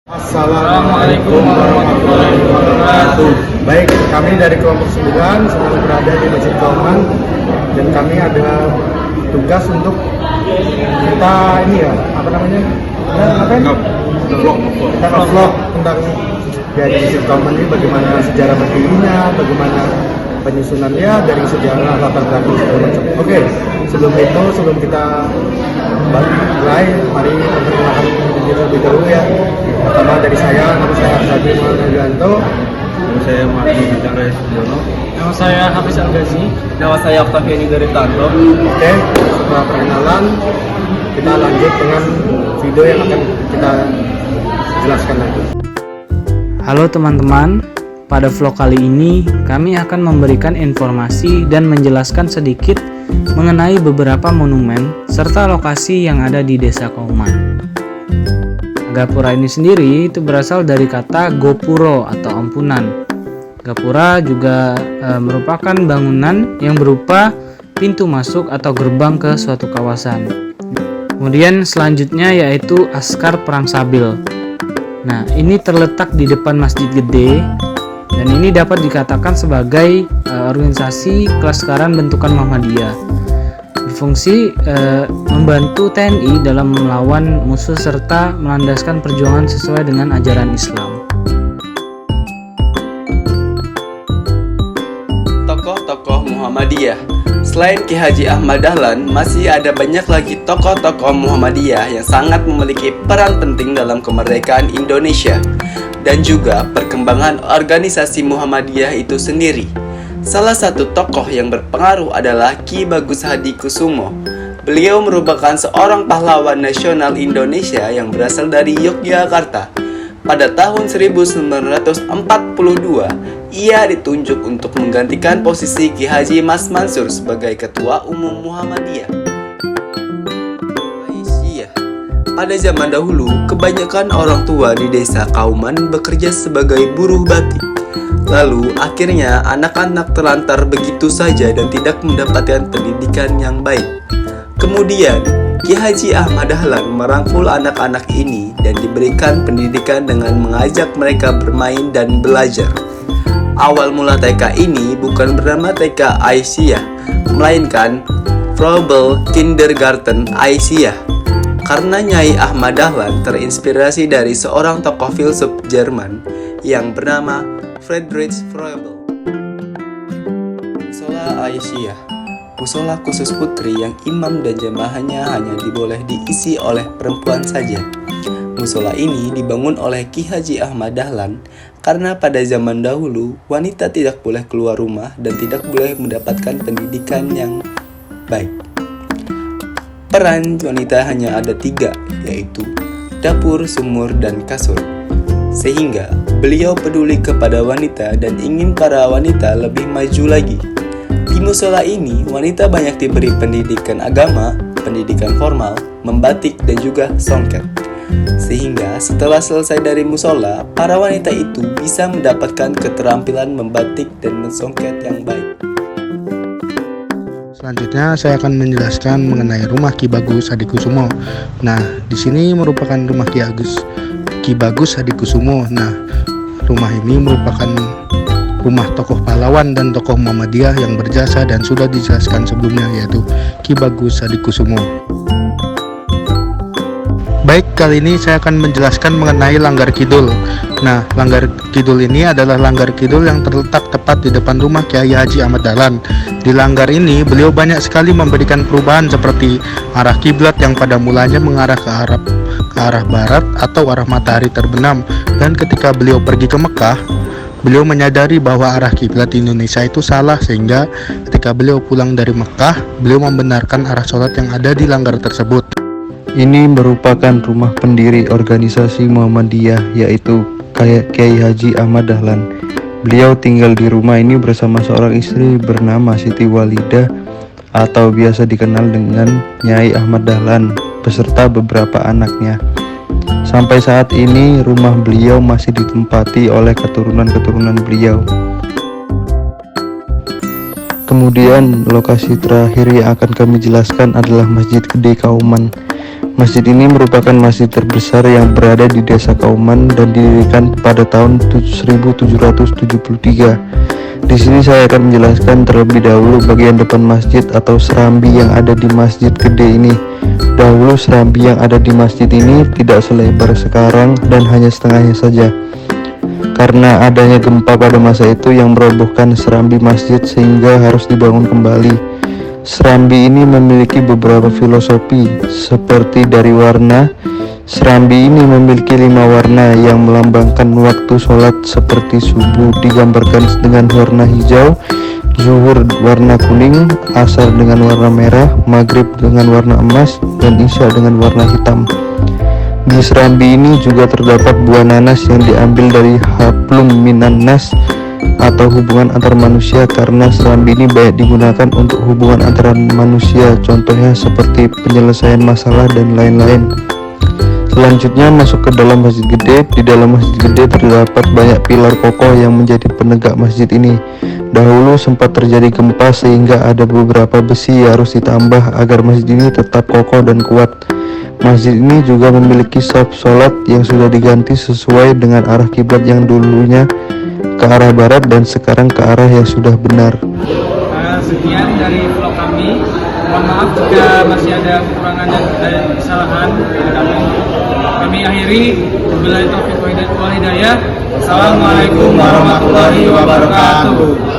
Assalamualaikum warahmatullahi wabarakatuh. Baik, kami dari kelompok 9 sedang berada di Masjid Kauman dan kami ada tugas untuk kita kita vlog tentang di Masjid Kauman ini, bagaimana sejarah berdirinya, bagaimana penyusunannya dari sejarah latar belakang segala macam. Oke, sebelum kita mulai, mari perkenalkan diri terlebih dahulu ya. Pertama dari saya, nama saya Arsabi Muhammadianto. Nama saya Martin Bicara Sudiono. Nama saya Hafiz Al-Ghazi. Nama saya Octaviani dari Tanto. Oke, setelah perkenalan, kita lanjut dengan video yang akan kita jelaskan nanti. Halo teman-teman, pada vlog kali ini kami akan memberikan informasi dan menjelaskan sedikit mengenai beberapa monumen serta lokasi yang ada di Desa Kauman. Gapura ini sendiri itu berasal dari kata gopuro atau ampunan. Gapura juga merupakan bangunan yang berupa pintu masuk atau gerbang ke suatu kawasan. Kemudian selanjutnya yaitu Askar Perang Sabil. Nah, ini terletak di depan Masjid Gede dan ini dapat dikatakan sebagai organisasi kelaskaran bentukan Muhammadiyah. Berfungsi membantu TNI dalam melawan musuh serta melandaskan perjuangan sesuai dengan ajaran Islam. Tokoh-tokoh Muhammadiyah. Selain Ki Haji Ahmad Dahlan, masih ada banyak lagi tokoh-tokoh Muhammadiyah yang sangat memiliki peran penting dalam kemerdekaan Indonesia dan juga perkembangan organisasi Muhammadiyah itu sendiri. Salah satu tokoh yang berpengaruh adalah Ki Bagus Hadikusumo. Beliau merupakan seorang pahlawan nasional Indonesia yang berasal dari Yogyakarta. Pada tahun 1942, ia ditunjuk untuk menggantikan posisi Ki Haji Mas Mansur sebagai Ketua Umum Muhammadiyah. Pada zaman dahulu, kebanyakan orang tua di Desa Kauman bekerja sebagai buruh batik. Lalu, akhirnya anak-anak terlantar begitu saja dan tidak mendapatkan pendidikan yang baik. Kemudian, Ki Haji Ahmad Dahlan merangkul anak-anak ini dan diberikan pendidikan dengan mengajak mereka bermain dan belajar. Awal mula TK ini bukan bernama TK Aisyah, melainkan Froebel Kindergarten Aisyah, karena Nyai Ahmad Dahlan terinspirasi dari seorang tokoh filsuf Jerman yang bernama Friedrich Froebel. Musola Aisyah, musola khusus putri yang imam dan jamaahnya hanya diboleh diisi oleh perempuan saja. Musola ini dibangun oleh Ki Haji Ahmad Dahlan karena pada zaman dahulu wanita tidak boleh keluar rumah dan tidak boleh mendapatkan pendidikan yang baik. Peran wanita hanya ada 3, yaitu dapur, sumur, dan kasur. Sehingga beliau peduli kepada wanita dan ingin para wanita lebih maju lagi. Di musola ini, wanita banyak diberi pendidikan agama, pendidikan formal, membatik, dan juga songket. Sehingga setelah selesai dari musola, para wanita itu bisa mendapatkan keterampilan membatik dan mensongket yang baik. Selanjutnya saya akan menjelaskan mengenai rumah Ki Bagus Hadikusumo. Nah, di sini merupakan rumah Ki Bagus Hadikusumo. Nah, rumah ini merupakan rumah tokoh pahlawan dan tokoh Muhammadiyah yang berjasa dan sudah dijelaskan sebelumnya, yaitu Ki Bagus Hadikusumo. Baik, kali ini saya akan menjelaskan mengenai Langgar Kidul. Nah, Langgar Kidul ini adalah Langgar Kidul yang terletak tepat di depan rumah Kiai Haji Ahmad Dahlan. Di Langgar ini, beliau banyak sekali memberikan perubahan seperti arah kiblat yang pada mulanya mengarah ke arah barat atau arah matahari terbenam. Dan ketika beliau pergi ke Mekah, beliau menyadari bahwa arah kiblat di Indonesia itu salah, sehingga ketika beliau pulang dari Mekah, beliau membenarkan arah sholat yang ada di Langgar tersebut. Ini merupakan rumah pendiri organisasi Muhammadiyah, yaitu Kiai Haji Ahmad Dahlan. Beliau tinggal di rumah ini bersama seorang istri bernama Siti Walidah atau biasa dikenal dengan Nyai Ahmad Dahlan beserta beberapa anaknya. Sampai saat ini rumah beliau masih ditempati oleh keturunan-keturunan beliau. Kemudian lokasi terakhir yang akan kami jelaskan adalah Masjid Gede Kauman. Masjid ini merupakan masjid terbesar yang berada di Desa Kauman dan didirikan pada tahun 1773. Di sini saya akan menjelaskan terlebih dahulu bagian depan masjid atau serambi yang ada di masjid gede ini. Dahulu serambi yang ada di masjid ini tidak selebar sekarang dan hanya setengahnya saja. Karena adanya gempa pada masa itu yang merobohkan serambi masjid sehingga harus dibangun kembali. Serambi ini memiliki beberapa filosofi, seperti dari warna. Serambi ini memiliki 5 warna yang melambangkan waktu sholat, seperti subuh digambarkan dengan warna hijau, zuhur warna kuning, asar dengan warna merah, maghrib dengan warna emas, dan isya dengan warna hitam. Di serambi ini juga terdapat buah nanas yang diambil dari hablum minan nas atau hubungan antar manusia, karena serambi ini banyak digunakan untuk hubungan antara manusia, contohnya seperti penyelesaian masalah dan lain-lain. Selanjutnya masuk ke dalam masjid gede. Di dalam masjid gede terdapat banyak pilar kokoh yang menjadi penegak masjid ini. Dahulu sempat terjadi gempa sehingga ada beberapa besi yang harus ditambah agar masjid ini tetap kokoh dan kuat. Masjid ini juga memiliki shaf sholat yang sudah diganti sesuai dengan arah kiblat yang dulunya ke arah barat dan sekarang ke arah yang sudah benar. Sekian dari vlog kami. Mohon maaf jika masih ada kekurangan dan kesalahan dari kami. Kami akhiri. Wabillahi taufiq wal hidayah. Assalamualaikum warahmatullahi wabarakatuh.